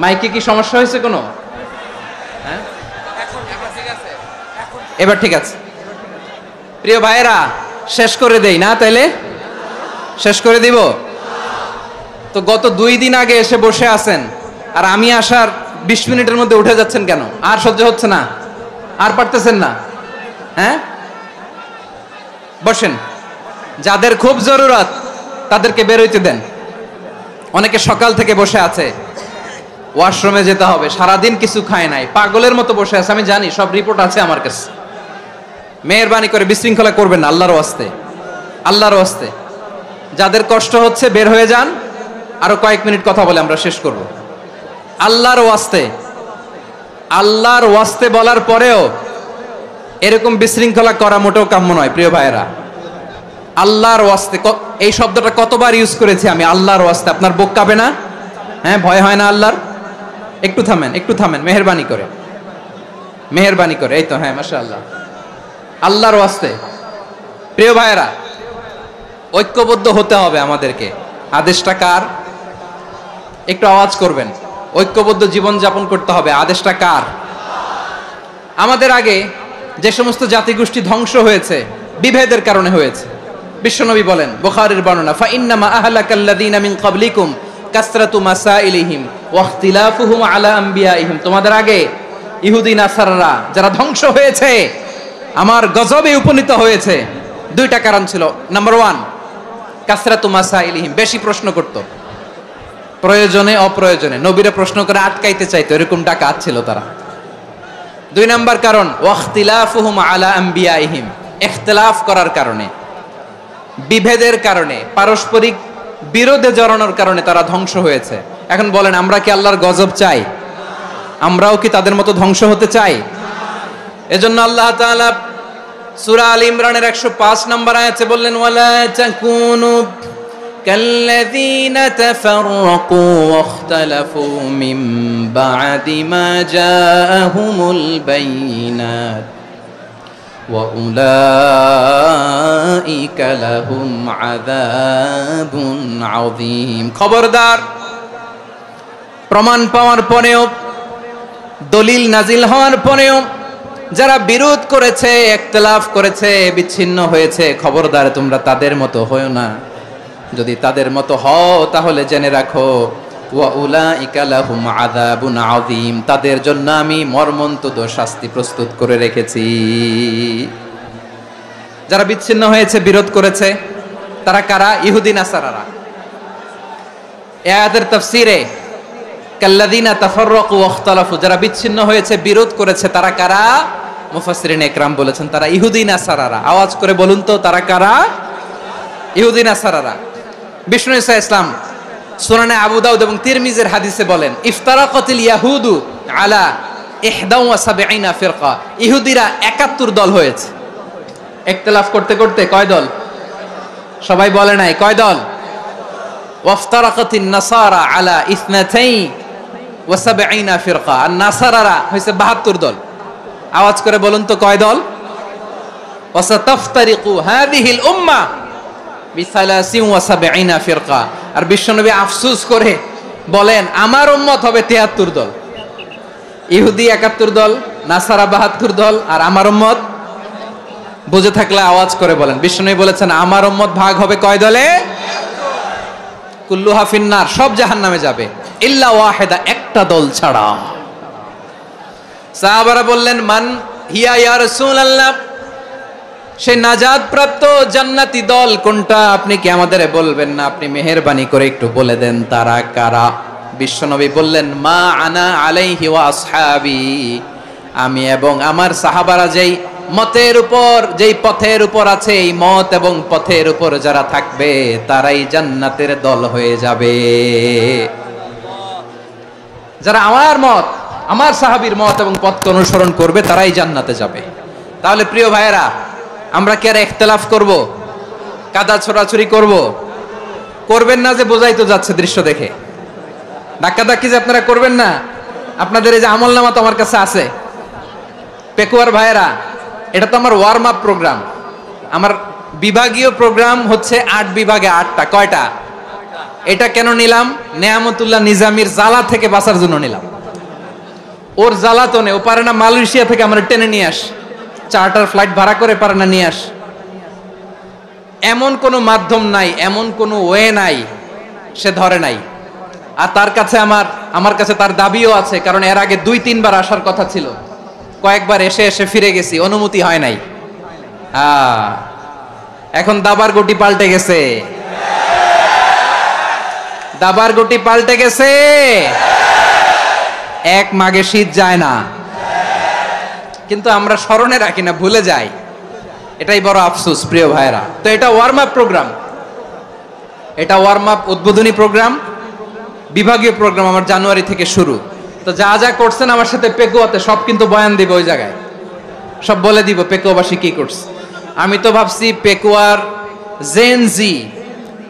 মাইকে কি সমস্যা হয়েছে কোনো? হ্যাঁ, এবার ঠিক আছে। প্রিয় ভাইয়েরা, শেষ করে দেই না? তাইলে শেষ করে দিব তো। গত 2 দিন আগে এসে বসে আছেন, আর আমি আসার 20 মিনিটের মধ্যে উঠে যাচ্ছেন কেন? আর সহ্য হচ্ছে না? আর পারতেছেন না? হ্যাঁ, বসেন। যাদের খুব জরুরত তাদেরকে বের হইতে দেন। অনেকে সকাল থেকে বসে আছে, ওয়াশরুমে যেতে হবে, সারাদিন কিছু খায় নাই, পাগলের মতো বসে আছে। আমি জানি, সব রিপোর্ট আছে আমার কাছে। মেহেরবানি করে বিশৃঙ্খলা করবেন না, আল্লাহর ওয়াস্তে, আল্লাহর ওয়াস্তে। যাদের কষ্ট হচ্ছে বের হয়ে যান। আরো কয়েক মিনিট কথা বলে আমরা শেষ করব। আল্লাহর ওয়াস্তে, আল্লাহর ওয়াস্তে বলার পরেও এরকম বিশৃঙ্খলা করা মোটেও কাম্য নয়। প্রিয় ভাইয়েরা, আল্লাহর ওয়াস্তে, এই শব্দটা কতবার ইউজ করেছি আমি, আল্লাহর ওয়াস্তে। আপনার বুক কাঁপে না? হ্যাঁ, ভয় হয় না আল্লাহর? একটু থামেন, একটু থামেন, মেহেরবানি করে, মেহেরবানি করে। এই তো, হ্যাঁ, মাশাআল্লাহ। আল্লাহর ওয়াস্তে প্রিয় ভাইয়েরা, ঐক্যবদ্ধ হতে হবে আমাদেরকে। আদেশটা কার? একটু আওয়াজ করবেন। ঐক্যবদ্ধ জীবন যাপন করতে হবে। আদেশটা কার? আমাদের আগে যে সমস্ত জাতিগোষ্ঠী ধ্বংস হয়েছে বিভেদের কারণে হয়েছে। বিশ্বনবী বলেন, বুখারীর বর্ণনা, ফা ইন্নামা আহলাকাল্লাযীনা মিন ক্বাবলিকুম কাসরাতু মাসাইলিহিম ওয়া ইখতিলাফুহুম আলা আমবিয়াইহিম। তোমাদের আগে ইহুদি নাসারারা যারা ধ্বংস হয়েছে, আমার গজবে উপনীত হয়েছে, 2টা কারণ ছিল। নাম্বার 1, কাসরাতু মাসাইলিহিম, বেশি প্রশ্ন করত, প্রয়োজনে অপ্রয়োজনে নবীরা প্রশ্ন করে আটকাইতে চাইতো, এরকম ডাকাত ছিল তারা। 2 নাম্বার কারণ, ওয়া ইখতিলাফুহুম আলা আমবিয়াইহিম, ইখতিলাফ করার কারণে, বিভেদের কারণে, পারস্পরিক বিরোধে জড়ানোর কারণে তারা ধ্বংস হয়েছে। এখন বলেন, আমরা কি আল্লাহর গজব চাই? আমরাও কি তাদের মতো ধ্বংস হতে চাই? এজন্য আল্লাহ তাআলা সূরা আল ইমরানের 105 নম্বর আয়াতে বললেন, ওয়ালা তাকুনু কাল্লাযীনা তাফাররাকু ওয়াখতালাফু মিন বা'দি মা জাআহুমুল বাইয়িনাত ওয়া উলাইকা লাহুম আযাবুন আযীম। খবরদার, প্রমাণ পাওয়ার পরেও, দলিল নাজিল হওয়ার পরেও যারা বিরোধ করেছে, ইখতিলাফ করেছে, বিচ্ছিন্ন হয়েছে, খবরদার তোমরা তাদের মতো হয়ো না। যদি তাদের মতো হও তাহলে জেনে রাখো, ওয়া উলাইকা লাহুম আযাবুন আযীম, তাদের জন্য আমি মর্মন্তুদ শাস্তি প্রস্তুত করে রেখেছি। যারা বিচ্ছিন্ন হয়েছে, বিরোধ করেছে, তারা কারা? ইহুদি নাসারারা। এই আয়াতের তাফসীরে কাল্লাযীনা তাফাররাকু ওয়াখতালাফু, যারা বিচ্ছিন্ন হয়েছে, বিরোধ করেছে, তারা কারা? মুফাসসিরিন ইকরাম বলেছেন তারা ইহুদি নাসারারা। আওয়াজ করে বলুন তো, তারা কারা? ইহুদি নাসারারা। বিষ্ণু ঈসা ইসলাম সুনানে আবু দাউদ এবং তিরমিজির হাদিসে বলেন, ইফতারাকাতিল ইয়াহুদু আলা 71 ফিরকা, ইহুদিরা 71 দল হয়েছে। ইখতিলাফ করতে করতে কয় দল? সবাই বলে নাই, কয় দল? ওয়াফতারাকাতিন নাসারা আলা 72 ফিরকা, আর নাসারারা হইছে 72 দল। আওয়াজ করে বলুন তো, কয় দল? ওয়াসাতাফতারিকু হাযিহিল উম্মাহ বি73 ফিরকা। আর বিশ্বনবী আফসোস করে বলেন, আমার উম্মত হবে 73 দল। ইহুদি 71 দল, নাসারা 72 দল, আর আমার উম্মত, বুঝে থাকলে আওয়াজ করে বলেন। বিশ্বনবী বলেছেন, আমার উম্মত ভাগ হবে কয় দলে? কুল্লুহা ফিন্নার, সব জাহান্নামে যাবে, ইল্লা ওয়াহিদা, একটা দল ছাড়া। সাহাবারা বললেন, মান হিয়া ইয়া রাসূলুল্লাহ, সেই নাজাত প্রাপ্ত জান্নাতি দল কোনটা? আপনি কি আমাদের বলবেন না? আপনি মেহেরবানি করে একটু বলে দেন তারা কারা। বিশ্বনবী বললেন, মা আনা আলাইহি ওয়া আসহাবি, আমি এবং আমার সাহাবারা যেই মতের উপর, যেই পথের উপর আছে, এই মত এবং পথের উপর যারা থাকবে তারাই জান্নাতের দল হয়ে যাবে। যারা আমার মত, আমার সাহাবীর মত এবং পথকে অনুসরণ করবে তারাই জান্নাতে যাবে। তাহলে প্রিয় ভাইয়েরা, আমরা কি আর ইখতিলাফ করব? কাদা ছোড়াছুরি করব? করবেন না যে বোঝাই তো যাচ্ছে দৃশ্য দেখে। ধাক্কাধাক্কি যে আপনারা করবেন না। আপনাদের এই যে আমলনামা তো আমার কাছে আছে। পেকুয়ার ভাইয়েরা, এটা তো আমার ওয়ার্ম আপ প্রোগ্রাম। আমার বিভাগীয় প্রোগ্রাম হচ্ছে 8 বিভাগে 8টা। কয়টা? এটা কেন নিলাম? নেয়ামতুল্লাহ নিজামীর জ্বালা থেকে বাঁচার জন্য নিলাম। ওর জ্বালাতনে ও পারে না মালয়েশিয়া থেকে আমরা টেনে নিয়ে আস, চার্টার ফ্লাইট ভাড়া করে পারে না নিয়ে আস। এমন কোনো মাধ্যম নাই, এমন কোনো ওয়ে নাই, সে ধরে নাই। আর তার কাছে আমার কাছে তার দাবিও আছে, কারণ এর আগে 2-3 বার আসার কথা ছিল, কয়েকবার এসে এসে ফিরে গেছি, অনুমতি হয় নাই। এখন দাবার গুটি পাল্টে গেছে, দাবার গুটি পাল্টে গেছে। এক মাঘে শীত যায় না, কিন্তু আমরা স্মরণে রাখি না, ভুলে যাই। এটাই বড় আফসোস প্রিয় ভাইরা। তো এটা ওয়ার্ম আপ প্রোগ্রাম, এটা ওয়ার্ম আপ উদ্বোধনী প্রোগ্রাম, বিভাগীয় প্রোগ্রাম আমার জানুয়ারি থেকে শুরু। তো যা যা করছেন আমার সাথে পেকুয়াতে সব কিন্তু বয়ান দিব, ওই জায়গায় সব বলে দিব পেকুয়াবাসী কি করছে। আমি তো ভাবছি পেকুয়ার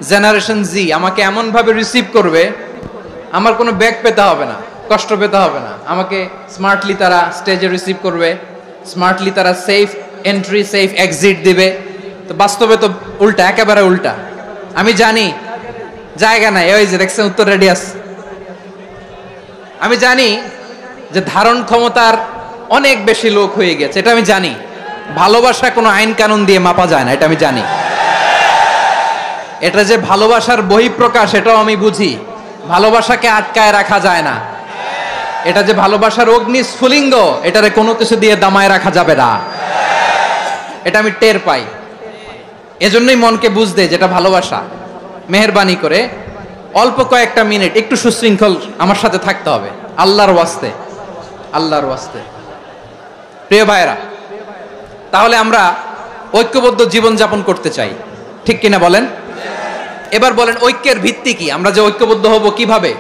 জেনারেশন জি আমাকে এমন ভাবে রিসিভ করবে, আমার কোনো ব্যাগ পেতে হবে না, কষ্ট পেতে হবে না। আমাকে স্মার্টলি তারা স্টেজে রিসিভ করবে, স্মার্টলি তারা সেফ এন্ট্রি সেফ এক্সিট দিবে। তো বাস্তবে তো উল্টা, একেবারে উল্টা। আমি জানি জায়গা নাই, ওই যে দেখছেন উত্তর রেডি আছে। আমি জানি যে ধারণ ক্ষমতার অনেক বেশি লোক হয়ে গেছে, এটা আমি জানি। ভালোবাসা কোনো আইন কানুন দিয়ে মাপা যায় না, এটা আমি জানি। এটা যে ভালোবাসার বহিঃপ্রকাশ, এটাও আমি বুঝি। ভালোবাসাকে আটকায় রাখা যায় না। এটা যে ভালোবাসার অগ্নি স্ফুলিঙ্গ, এটারে কোনো কিছু দিয়ে দামায় রাখা যাবে না, এটা আমি টের পাই। এজন্যই মনকে বুঝতে যেটা ভালোবাসা। মেহেরবানি করে অল্প কয়েকটা মিনিট একটু সুশৃঙ্খল আমার সাথে থাকতে হবে, আল্লাহর ওয়াস্তে, আল্লাহর ওয়াস্তে। প্রিয় ভাইরা, তাহলে আমরা ঐক্যবদ্ধ জীবন যাপন করতে চাই, ঠিক কিনা বলেন? এবার বলেন ঐক্যের ভিত্তি কি? আমরা যে ঐক্যবদ্ধ হব কিভাবে?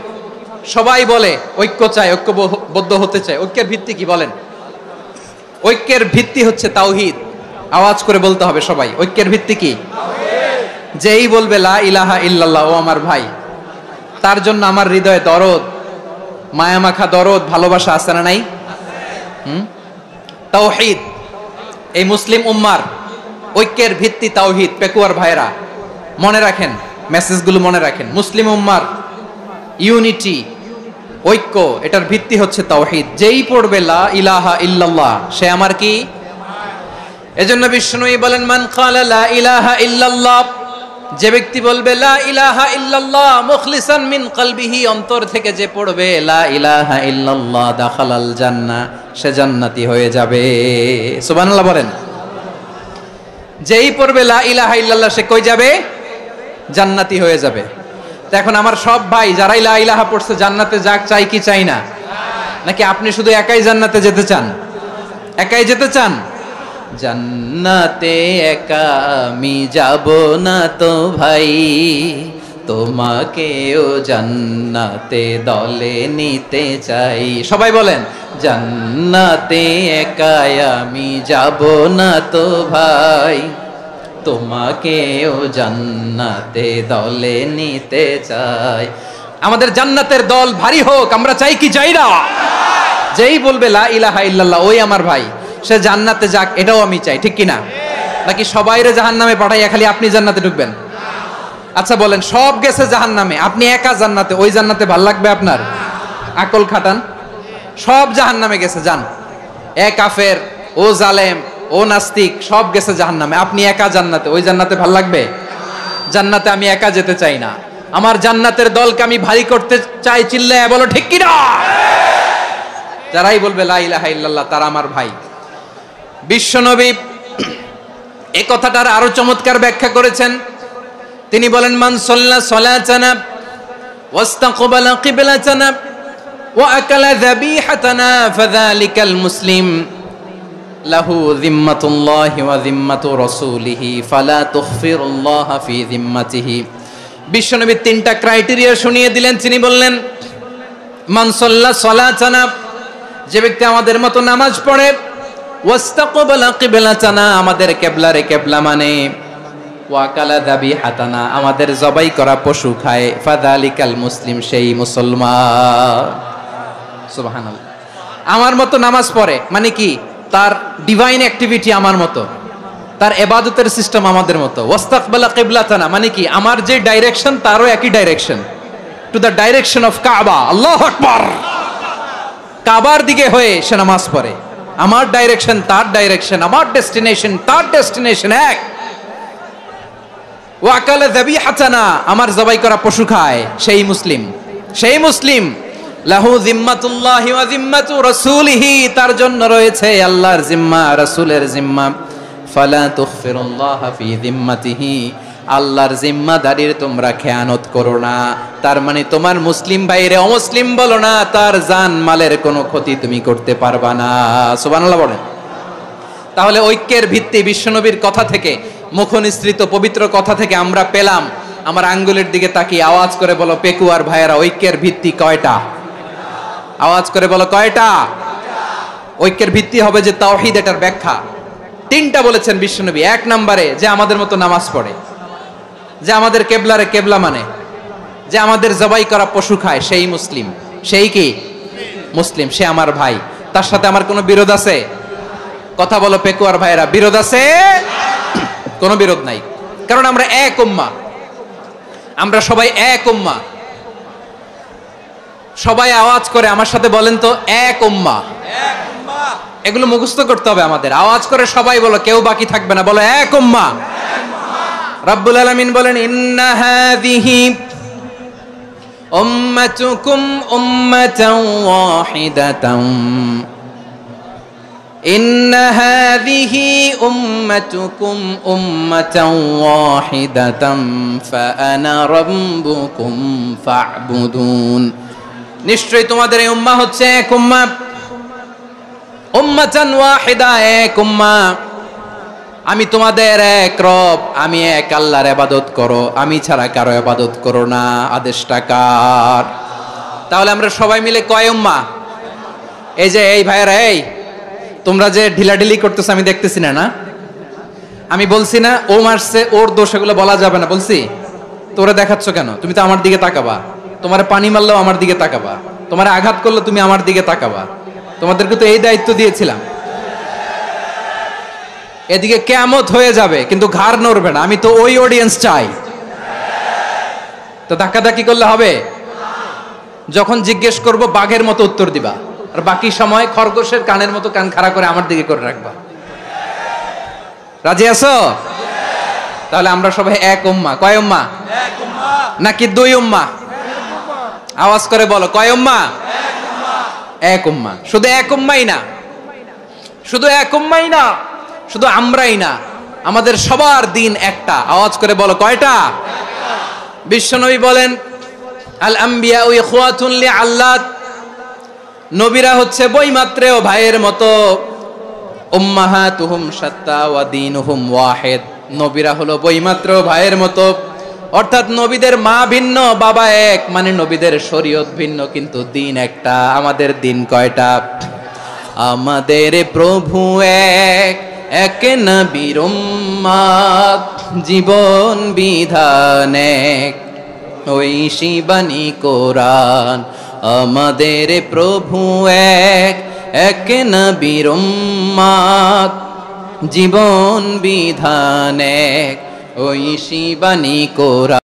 সবাই বলে ঐক্য চাই, ঐক্যবদ্ধ হতে চাই। ঐক্যের ভিত্তি কি বলেন? ঐক্যের ভিত্তি হচ্ছে তাওহীদ। আওয়াজ করে বলতে হবে সবাই, ঐক্যের ভিত্তি কি? যেই বলবে লা ইলাহা ইল্লাল্লাহ, ও আমার ভাই, তার জন্য আমার হৃদয়ে দরদ, মায়ামাখা দরদ, ভালোবাসা আছে না নাই? তাওহীদ। এই মুসলিম উম্মার ঐক্যের ভিত্তি তাওহীদ। পেকুয়ার ভাইরা মনে রাখেন, মেসেজগুলো মনে রাখেন। মুসলিম উম্মার ইউনিটি, ঐক্য, এটার ভিত্তি হচ্ছে তাওহীদ। যেই পড়বে লা ইলাহা ইল্লাল্লাহ, সে আমার কি? এজন্য বিষ্ণুই বলেন মান ক্বালা লা ইলাহা ইল্লাল্লাহ, যে ব্যক্তি বলবে লা ইলাহা ইল্লাল্লাহ মুখলিসান মিন কলবিহি, অন্তর থেকে যে পড়বে লা ইলাহা ইল্লাল্লাহ, দাখালাল জান্নাহ, সে জান্নাতি হয়ে যাবে। সুবহানাল্লাহ বলেন। যেই পড়বে লা ইলাহা ইল্লাল্লাহ, সে কই যাবে? জান্নাতি হয়ে যাবে। তো এখন আমার সব ভাই যারাই লা ইলাহা পড়ছে জান্নাতে যাক, চাই কি চাই না? নাকি আপনি শুধু একাই জান্নাতে যেতে চান? একাই যেতে চান? জান্নাতে একা আমি যাব না তো ভাই, তোমাকেও জান্নাতে দলে নিতে চাই। সবাই বলেন জান্নাতে একা আমি যাব না তো ভাই, তোমাকেও জান্নাতে দলে নিতে চাই। আমাদের জান্নাতের দল ভারী হোক, আমরা চাই কি চাই না? যেই বলবে লা ইলাহা ইল্লাল্লাহ, ওই আমার ভাই, সে জান্নাতে যাক, এটাও আমি চাই, ঠিক কিনা? নাকি সবাইরে জাহান্নামে পাঠাইয়া খালি আপনি জান্নাতে ঢুকবেন? আচ্ছা বলেন, সব গেছে জাহান্নামে, আপনি একা জান্নাতে, ওই জান্নাতে ভাল লাগবে আপনার? আকল খাটান। সব জাহান্নামে গেছে, যান। এ কাফের, ও জালেম, ও নাস্তিক, সব গেছে জাহান্নামে, আপনি একা জান্নাতে, ওই জান্নাতে ভাল লাগবে? জান্নাতে আমি একা যেতে চাই না, আমার জান্নাতের দলকে আমি ভারী করতে চাই। চিল্লায় বলো ঠিক কিনা? যারাই বলবে লা ইলাহা ইল্লাল্লাহ, তারা আমার ভাই। বিশ্বনবী এই কথাটার আরো চমৎকার ব্যাখ্যা করেছেন। তিনি বলেন মান সাল্লা সালাতানা ওয়াস্তাকবালা কিবলাতানা ওয়া আকালা যাবিহাতানা ফাযালিকাল মুসলিম লাহু যিম্মাতুল্লাহি ওয়া যিম্মাতু রাসূলিহি ফালা তুখফিরুল্লাহা ফি যিম্মাতিহি। বিশ্বনবী তিনটা ক্রাইটেরিয়া শুনিয়ে দিলেন। তিনি বললেন মান সাল্লা সালাতানা, যে ব্যক্তি আমাদের মতো নামাজ পড়ে, ওয়াস্তাকবালা কিবলাতানা, আমাদের কিবলারে কিবলা মানে, ওয়া আকালা যাবিহাতানা, আমাদের জবাই করা পশু খায়, ফাযালিকাল মুসলিম, সেই মুসলমান। সুবহানাল্লাহ। আমার মতো নামাজ পড়ে মানে কি? তার ডিভাইন অ্যাক্টিভিটি আমার মতো, তার ইবাদতের সিস্টেম আমাদের মতো। ওয়াস্তাকবালা কিবলাতানা মানে কি, আমার যে ডাইরেকশন তারও একই direction, to the direction of কাবা। আল্লাহু আকবার। কাবার দিকে হয়ে সে নামাজ পড়ে। আমার ডাইরেকশন তার ডাইরেকশন, আমার ডেস্টিনেশন তার ডেস্টিনেশন এক। ওয়াকালা যাবিহাতানা, আমার জবাই করা পশু খায়, সেই মুসলিম, সেই মুসলিম। লাহু জিম্মাতুল্লাহি ওয়া জিম্মাতু রাসূলিহি, তার জন্য রয়েছে আল্লাহর জিম্মা, রাসূলের জিম্মা। ফালা তুগফিরুল্লাহ ফি জিম্মাতিহি, আল্লাহর জিম্মাদারির তোমরা খেয়ানত করো না। তার মানে তোমার মুসলিম ভাইরে অমুসলিম বলো না, তার জান মালের কোনো ক্ষতি তুমি করতে পারবা না। সুবহানাল্লাহ বলেন। তাহলে ঐক্যের ভিত্তি বিশ্বনবীর কথা থেকে, মুখনিসৃত পবিত্র কথা থেকে আমরা পেলাম। আমার আঙ্গুলের দিকে তাকিয়ে আওয়াজ করে বলো পেকুয়ার ভাইয়েরা, ঐক্যের ভিত্তি কয়টা? আওয়াজ করে বলো কয়টা? ঐক্যের ভিত্তি হবে যে তাওহীদ, এটার ব্যাখ্যা তিনটা বলেছেন বিশ্বনবী। এক নম্বরে যে আমাদের মতো নামাজ পড়ে, যে আমাদের কেবলারে কেবলা মানে, যে আমাদের জবাই করা পশু খায়, সেই মুসলিম। সেই কি মুসলিম, সে আমার ভাই। তার সাথে আমার কোনো বিরোধ আছে? কথা বলো পেকুয়ার ভাইয়েরা, বিরোধ আছে? কোনো বিরোধ নাই, কারণ আমরা এক উম্মাহ, আমরা সবাই এক উম্মাহ। সবাই আওয়াজ করে আমার সাথে বলেন তো, এক উম্মাহ। এগুলো মুখস্থ করতে হবে আমাদের। আওয়াজ করে সবাই বলো, কেউ বাকি থাকবে না, বলো এক উম্মাহ। রব্বুল আলামিন বলেন, ইন্না হাযিহি উম্মাতুকুম উম্মাতান ওয়াহিদাতান, ইন্না হাযিহি উম্মাতুকুম উম্মাতান ওয়াহিদাতান ফাআনা রাব্বুকুম ফা'বুদুন। নিশ্চয়ই তোমাদের এই উম্মাহ হচ্ছে এক উম্মাহ, উম্মাতান ওয়াহিদা, এক উম্মাহ। আমি তোমাদের এক রব, আমি এক আল্লাহর ইবাদত করো, আমি ছাড়া কারো ইবাদত করো না। আদেশটা কার? তাহলে আমরা সবাই মিলে কয় উম্মাহ? এই যে এই ভাইয়েরা, এই তোমরা যে ঢিলাঢিলি করতেছো আমি দেখতেছি না, না আমি বলছি না ও মারছে ওর দোষ, এগুলো বলা যাবে না বলছি? তোরা দেখাচ্ছ কেন? তুমি তো আমার দিকে তাকাবা। তোমার পানি মারলেও আমার দিকে তাকাবা, তোমার আঘাত করলে তুমি আমার দিকে তাকাবা। তোমাদেরকে তো এই দায়িত্ব দিয়েছিলাম। এদিকে কিয়ামত হয়ে যাবে কিন্তু ঘাড় নড়বে না, আমি তো ওই অডিয়েন্স চাই। তো ধাক্কাধাক্কি করলে হবে? যখন জিজ্ঞেস করব বাঘের মতো উত্তর দিবা, আর বাকি সময় খরগোশের কানের মতো কান খাড়া করে আমার দিকে করে রাখবা। রাজি আছো? তাহলে আমরা সবাই এক উম্মাহ। কয় উম্মাহ? নাকি দুই উম্মাহ? আওয়াজ করে বলো, কয় উম্মাহ? এক উম্মাহ। শুধু এক উম্মাই না, শুধু এক উম্মাই না, শুধু আমরাই না, আমাদের সবার দিন একটা। আওয়াজ করে বলো কয়টা? বিশ্বনবী বলেন, আল আম্বিয়া ইখওয়াতুন লিআল্লাত, নবীরা হচ্ছে বৈমাত্রেয় ভাইয়ের মতো। উম্মাহাতুহুম শাত্তা ওয়া দীনুহুম ওয়াহিদ, নবীরা হলো বৈমাত্রেয় ভাইয়ের মতো। অর্থাৎ নবীদের মা ভিন্ন, বাবা এক, মানে নবীদের শরীয়ত ভিন্ন কিন্তু দিন একটা। আমাদের দিন কয়টা? আমাদের প্রভু এক, এক নবীর উম্মাত, জীবন বিধান এক, ওই শিবানী কোরআন। আমাদের প্রভু এক, এক নবীর উম্মাত, জীবন বিধান এক, ওই শিবানী কোরআন।